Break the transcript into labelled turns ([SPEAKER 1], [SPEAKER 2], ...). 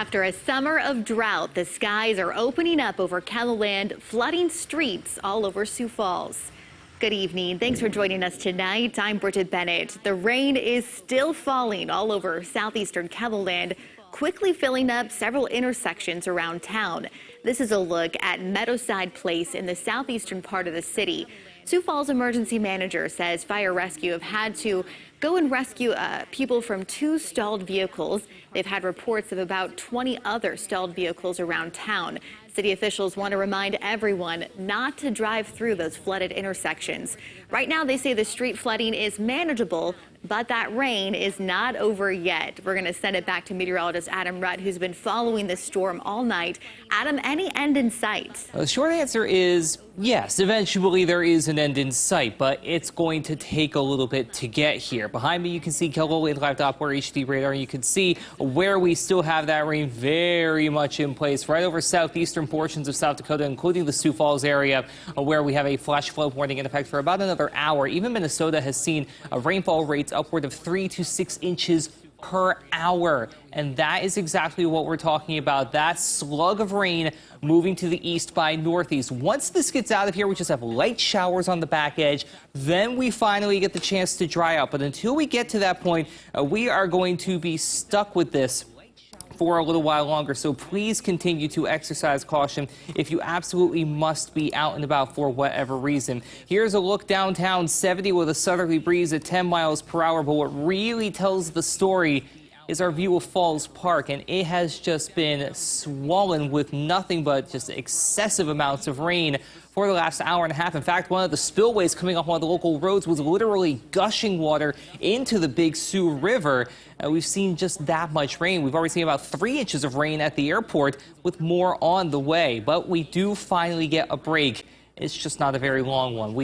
[SPEAKER 1] After a summer of drought, the skies are opening up over KELOLAND, flooding streets all over Sioux Falls. Good evening. Thanks for joining us tonight. I'm Bridget Bennett. The rain is still falling all over southeastern KELOLAND, quickly filling up several intersections around town. This is a look at Meadowside Place in the southeastern part of the city. Sioux Falls emergency manager says fire rescue have had to go and rescue people from 2 stalled vehicles. They've had reports of about 20 other stalled vehicles around town. City officials want to remind everyone not to drive through those flooded intersections. Right now, they say the street flooding is manageable, but that rain is not over yet. We're going to send it back to meteorologist Adam Rutt, who's been following this storm all night. Adam, any end in sight?
[SPEAKER 2] The short answer is yes. Eventually, there is an end in sight, but it's going to take a little bit to get here. Behind me, you can see KELOLAND Live Doppler HD radar. You can see where we still have that rain very much in place, right over southeastern portions of South Dakota, including the Sioux Falls area, where we have a flash flood warning in effect for about another hour. Even Minnesota has seen rainfall rates upward of 3 to 6 inches per hour. And that is exactly what we're talking about. That slug of rain moving to the east by northeast. Once this gets out of here, we just have light showers on the back edge. Then we finally get the chance to dry out. But until we get to that point, we are going to be stuck with this for a little while longer. So please continue to exercise caution if you absolutely must be out and about for whatever reason. Here's a look downtown, 70 with a southerly breeze at 10 miles per hour. But what really tells the story is our view of Falls Park, and it has just been swollen with nothing but just excessive amounts of rain for the last hour and a half. In fact, one of the spillways coming off one of the local roads was literally gushing water into the Big Sioux River. We've seen just that much rain. We've already seen about 3 inches of rain at the airport, with more on the way. But we do finally get a break. It's just not a very long one.